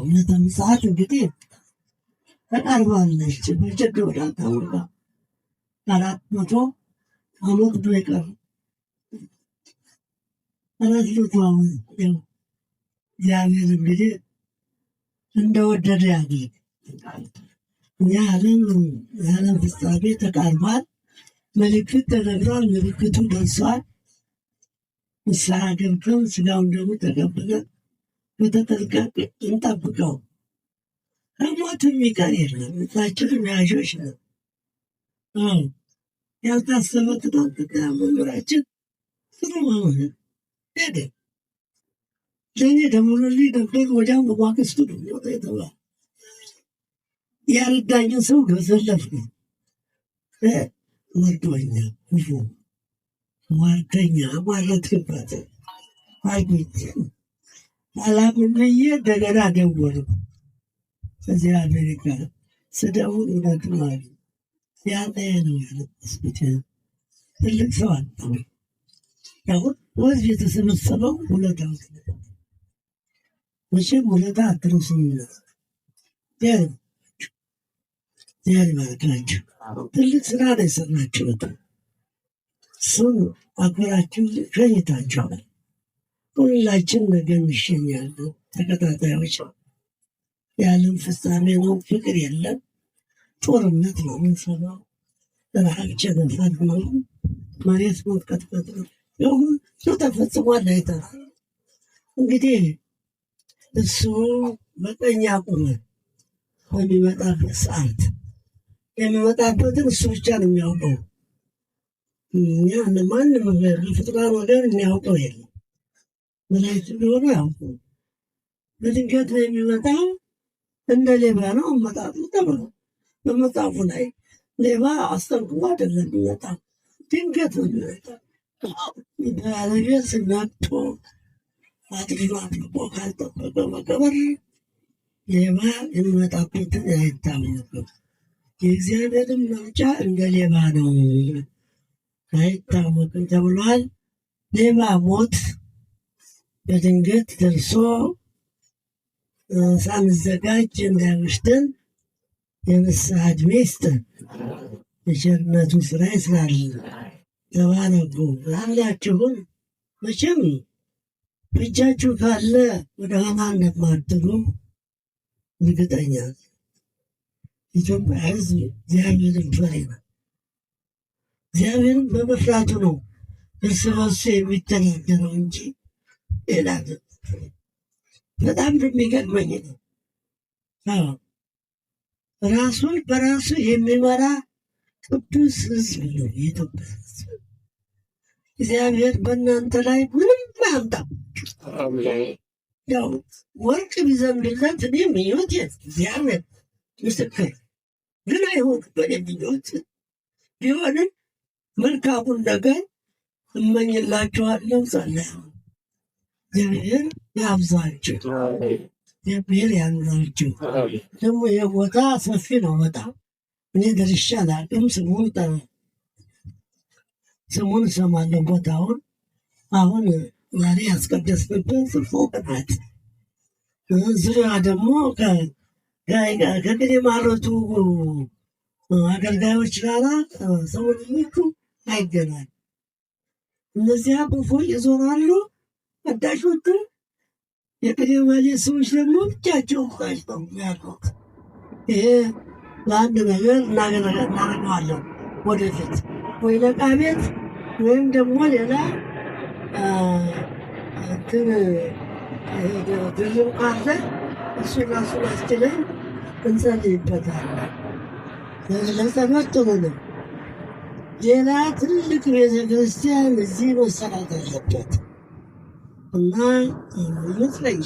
ምጽአት እንግዲህ ተቃርባለች። በጀግ ወደ ታወቃ 400 ዓመት ነው የቀረው። 400 ዓመት እግዚአብሔር እንግዲህ እንደወደደ ያድርግ። የዓለም ፍጻሜ ተቃርቧል። ምልክት ተነግሯል። ምልክቱ ደርሷል። ንስሐ ገብተን ሥጋውን ደሙን ተቀብለን በተጠንቀቅ እንጠብቀው። ከሞት የሚቀር የለም። ሁላችንም ያዦች ነን። ያልታሰበ ትናንትና መምህራችን ጥሩ መምህር ሄደ። ለእኔ ደውሎልኝ ነበር። ወዲያው በማግስቱ ሞተ የተባለ ያረዳኝን ሰው ገዘለፍኩ። መርዶኛ ክፉ ሟርተኛ ሟረትክባት አልኩኝ። አላምን ብዬ እንደገና ደወሉ። ከዚህ አሜሪካ ስደውል እውነት ነው አሉ። ያጠየ ነው ያለስኩት። ትልቅ ሰው አጣ። አሁን ወዝ የተሰበሰበው ውለታ መቼም ውለታ አትረሱም። ዚያር ይባርካችሁ። ትልቅ ስራ ነው የሰራችሁት። እሱን አክብራችሁ ሸኝታችኋል። ሁላችን ነገ እንሸኛለን። ተከታታዮች የዓለም ፍጻሜ ነው። ፍቅር የለም፣ ጦርነት ነው የምንሰማው። ረሃብ፣ ቸነፈር ነው፣ መሬት መንቀጥቀጥ ነው። ሁሉ ተፈጽሟል አይተናል። እንግዲህ እሱ በቀኝ አቁመ በሚመጣበት ሰዓት የሚመጣበትን እሱ ብቻ ነው የሚያውቀው። እኛ ማንም ፍጡራን ወገን የሚያውቀው የለም። መላእክት ቢሆኑ ያውቁ። በድንገት ነው የሚመጣው። እንደ ሌባ ነው አመጣጡ ተብሎ በመጽሐፉ ላይ ሌባ አስጠንቅቆ አይደለም የሚመጣው፣ ድንገት ነው የሚመጣው። ባለቤት ነቅቶ አጥብቆ ካልጠበቀ በቀር ሌባ የሚመጣበትን አይታወቅም። የእግዚአብሔርን መምጫ እንደ ሌባ ነው፣ አይታወቅም ተብሏል። ሌባ ሞት በድንገት ደርሶ ሳንዘጋጅ እንዳያመሽተን የንስሐ ዕድሜ ይስጠን። የቸርነቱ ስራ ይስራልን። ተባረኩ። ላላችሁን መቼም በእጃችሁ ካለ ወደ ኋላ እንደማትሉ እርግጠኛ። ኢትዮጵያ ሕዝብ እግዚአብሔርን ፈሪ ነው። እግዚአብሔርን በመፍራቱ ነው እርስ በርሱ የሚተናገረው እንጂ ሌላ በጣም የሚገርመኝ ነው። ራሱን በራሱ የሚመራ ቅዱስ ሕዝብ ነው የኢትዮጵያ ሕዝብ። እግዚአብሔር በእናንተ ላይ ምንም አያምጣም። ያው ወርቅ ቢዘንብለት እኔ ምኞት እግዚአብሔር ምስክር ግን አይሆንም። በእኔ ምኞት ቢሆንም መልካሙን ነገር እመኝላችኋለሁ። ጸልያለሁ። እግዚአብሔር ያብዛችሁ፣ እግዚአብሔር ያኑራችሁ። ደግሞ የቦታ ሰፊ ነው በጣም። እኔ ደርሼ አላውቅም። ስሙን እሰማለሁ ቦታውን። አሁን ዛሬ ያስቀደስንበት ፎቅ ናት። ዙሪያ ደግሞ ከቅኔ ማረቱ አገልጋዮች ጋራ ሰዎቹ አይገናል። እነዚያ በፎቅ ይዞራሉ። አዳሾቹ የቅኔ ማህሌት ሰዎች ደግሞ ብቻቸውን ታጭተው ያሉት። ይሄ ለአንድ ነገር እናደርገዋለን ወደፊት፣ ወይ ለዕቃ ቤት ወይም ደግሞ ሌላ ድርብ ካለ እሱን ራሱን አስችለን እንጸልይበታለን። ለጸሎት ጥሩ ነው። ሌላ ትልቅ ቤተክርስቲያን እዚህ መሰራት አለበት እና ይመስለኝ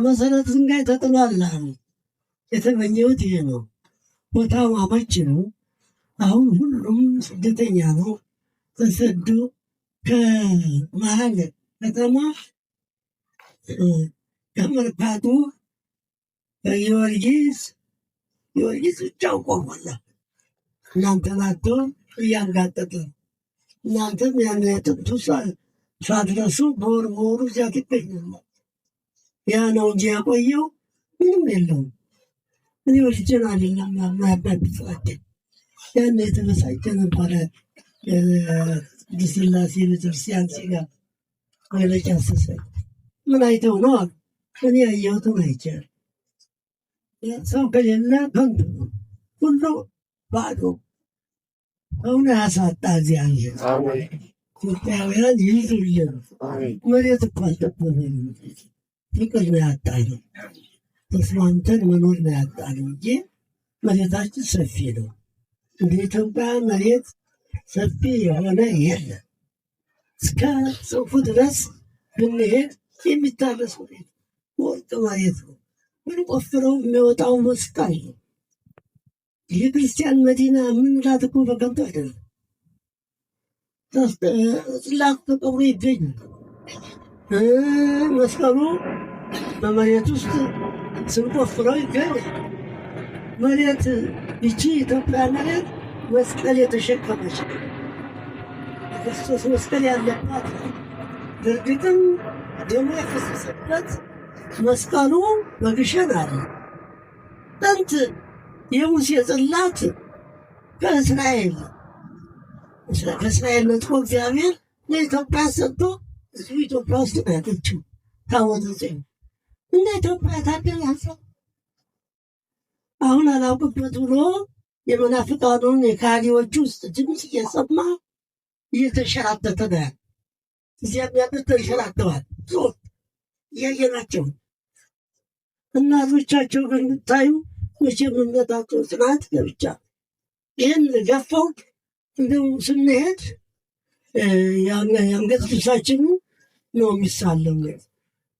መሰረት ድንጋይ ተጥሏል። የተመኘሁት ይሄ ነው። ቦታው አመች ነው። አሁን ሁሉም ስደተኛ ነው። ተሰዶ ከመሀል ከተማ ከመርካቶ ጊዮርጊስ ብቻው ቆሟል። እናንተ ናቶ እያንጋጠጠ እናንተም ያን የጥንቱ ሳትረሱ በወሩ እዚያ ትገኛለ። ያ ነው እንጂ ያቆየው ምንም የለውም። እኔ ወልጄን አይደለም ማያባብሳቸው ያን የተበሳጨ ነበረ። ስላሴ ቤተክርስቲያን ሲጋር መግለጫ ስሰጥ ምን አይተው ነው አሉ። እኔ ያየሁትን አይቻልም። ሰው ከሌለ ከንቱ ነው፣ ሁሉ ባዶ ሰውን ያሳጣ እግዚአብሔር። ኢትዮጵያውያን ይይዙልን። መሬት እኮ አልጠበበንም። ፍቅር ነው ያጣነው፣ ተስማምተን መኖር ነው ያጣነው እንጂ መሬታችን ሰፊ ነው። እንደ ኢትዮጵያ መሬት ሰፊ የሆነ የለም። እስከ ጽሑፉ ድረስ ብንሄድ የሚታረስ መሬት ወርቅ መሬት ነው። ምን ቆፍረው የሚወጣው መስቀል ነው። የክርስቲያን መዲና የምንላት እኮ በከንቱ አይደለም። ጽላቱ ተቀብሮ ይገኛል። መስቀሉ በመሬት ውስጥ ስንቆፍረው ይገኛል። መሬት ይቺ ኢትዮጵያ መሬት መስቀል የተሸከመች የክርስቶስ መስቀል ያለባት በእርግጥም ደሙ የፈሰሰበት መስቀሉ በግሸን አለ። ጥንት የሙሴ ጽላት ከእስራኤል ነጥቆ እግዚአብሔር ለኢትዮጵያ ሰጥቶ እዚሁ ኢትዮጵያ ውስጥ ነው ያለችው። ታቦተ ጽዮን እንደ ኢትዮጵያ ታደላሰ አሁን አላውቅበት ብሎ የመናፍቃኑን የካህዲዎች ውስጥ ድምፅ እየሰማ እየተንሸራተተ ነው ያለ። እዚያም ያሉት ተንሸራተዋል። እያየናቸው እናቶቻቸው ግን ብታዩ መቼም እምነታቸው ጽናት ለብቻ ይህን ገፋው እንደው ስንሄድ የአንገት ልብሳችን ነው የሚሳለም።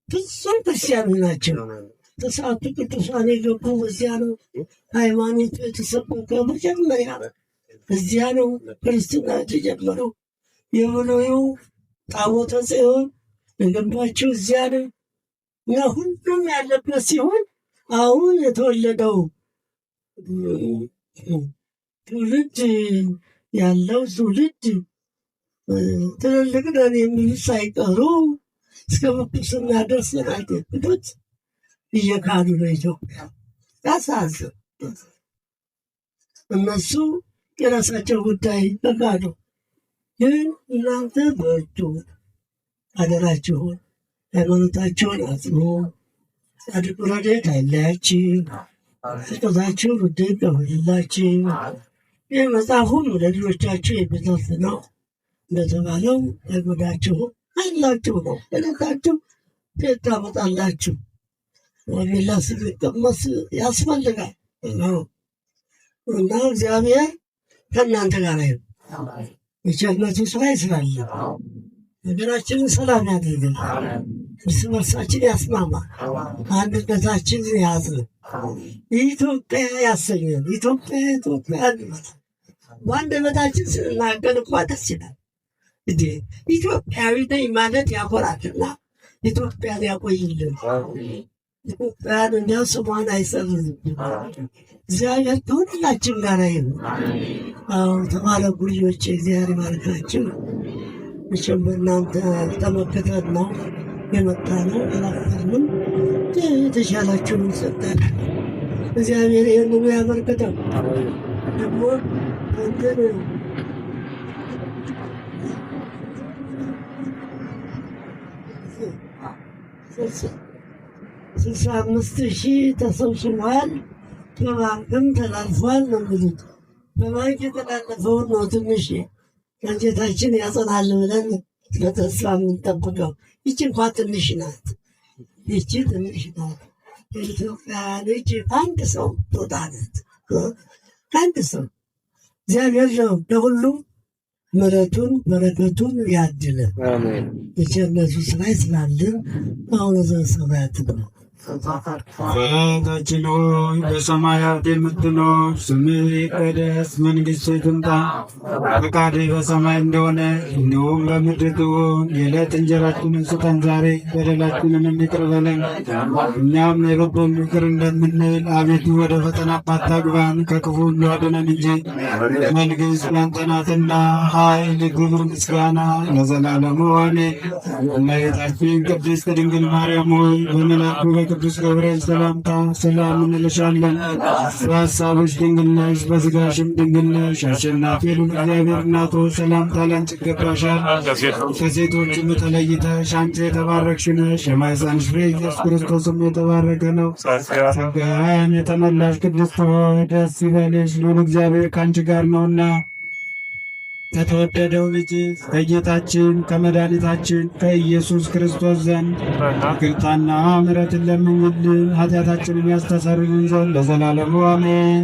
ፍጹም ክርስቲያኖች ናቸው። ተስዓቱ ቅዱሳን የገቡ በዚያ ነው። ሃይማኖቱ የተሰበከ መጀመሪያ እዚያ ነው ክርስትና የተጀመረው። የብሉዩ ታቦተ ጽዮን የገባቸው እዚያ ነው እና ሁሉም ያለበት ሲሆን አሁን የተወለደው ትውልድ ያለው ትውልድ ትልልቅ ነን የሚሉት ሳይቀሩ እስከ ምንኩስና ደርሰናል የሚሉት እየካዱ ነው። ኢትዮጵያ ያሳዝን። እነሱ የራሳቸው ጉዳይ ተካዱ። ግን እናንተ በእጁ አደራችሁን ሃይማኖታቸውን አጽኑ። ጻድቁ ረድኤት አይለያችሁ፣ ስጦታችሁ ውድቅ ይሁንላችሁ። ይህ መጽሐፉም ለልጆቻችሁ የሚተርፍ ነው እንደተባለው አይጎዳችሁ አይላችሁ ነው። እለታችሁ ሴት ታመጣላችሁ። ወቢላ ስንቀመስ ያስፈልጋል እና እግዚአብሔር ከእናንተ ጋር ይሁን። የቸርነቱ ስራ ይስራል። ሀገራችንን ሰላም ያድርግልን። እርስ በርሳችን ያስማማ፣ አንድነታችን ያዝን። ኢትዮጵያ ያሰኘን ኢትዮጵያ እንበል። በአንደበታችን ስንናገር እንኳ ደስ ይላል። እንዴ ኢትዮጵያዊ ነኝ ማለት ያኮራልና ኢትዮጵያን ያቆይልን። ኢትዮጵያን እንዲያው ስሟን አይሰርዝብን። እግዚአብሔር ከሁላችን ጋር ይሁን። ተባረኩ ልጆች፣ እግዚአብሔር ይባርካችሁ። መቼም በእናንተ ተመክተን ነው የመጣ ነው። አላፈርንም። የተሻላችሁን ሰጠን። እግዚአብሔር ይህንኑ ያበርክተው። ደግሞ እንትን 65,000 ተሰብስቧል። በባንክም ተላልፏል ነው የሚሉት። በባንክ የተላለፈውን ነው ትንሽ አንጀታችን ያጸናል ብለን በተስፋ የምንጠብቀው። ይቺ እንኳ ትንሽ ናት። ይቺ ትንሽ ናት። የኢትዮጵያ ልጅ አንድ ሰው ጦጣ ናት። አንድ ሰው እግዚአብሔር ነው ለሁሉም ምሕረቱን በረከቱን ያድለን። የቸርነቱ ስራ ይስራልን። አሁን ዘበሰማያት ነው አባታችን ሆይ በሰማያት የምትኖር፣ ስምህ ይቀደስ፣ መንግሥትህ ትምጣ፣ ፈቃድህ በሰማይ እንደሆነ እንዲሁም በምድር ትሁን። የዕለት እንጀራችንን ስጠን ዛሬ፣ በደላችንን ይቅር በለን እኛም የበደሉንን ይቅር እንደምንል፣ አቤቱ ወደ ፈተና አታግባን ከክፉ ሁሉ አድነን እንጂ መንግሥት ያንተ ናትና፣ ኃይል፣ ክብር፣ ምስጋና ለዘላለሙ አሜን። እመቤታችን ቅድስት ድንግል ማርያም ሆይ በመልአኩ በቅዱስ ገብርኤል ሰላምታ ሰላም እንልሻለን። በሐሳብሽ ድንግል ነሽ፣ በሥጋሽም ድንግል ነሽ። አሸናፊ ልዑል እግዚአብሔር እናቱ ሰላምታ ላንቺ ይገባሻል። ከሴቶች ሁሉ ተለይተሽ አንቺ የተባረክሽ ነሽ፣ የማኅፀንሽ ፍሬ ኢየሱስ ክርስቶስም የተባረከ ነው። ጸጋን የተመላሽ ቅድስት ሆይ ደስ ይበልሽ፣ ልዑል እግዚአብሔር ከአንቺ ጋር ነውና ከተወደደው ልጅ ከጌታችን ከመድኃኒታችን ከኢየሱስ ክርስቶስ ዘንድ ይቅርታና ምሕረትን ለምኝልን ኃጢአታችንን ያስተሰርይልን ዘንድ ለዘላለሙ አሜን።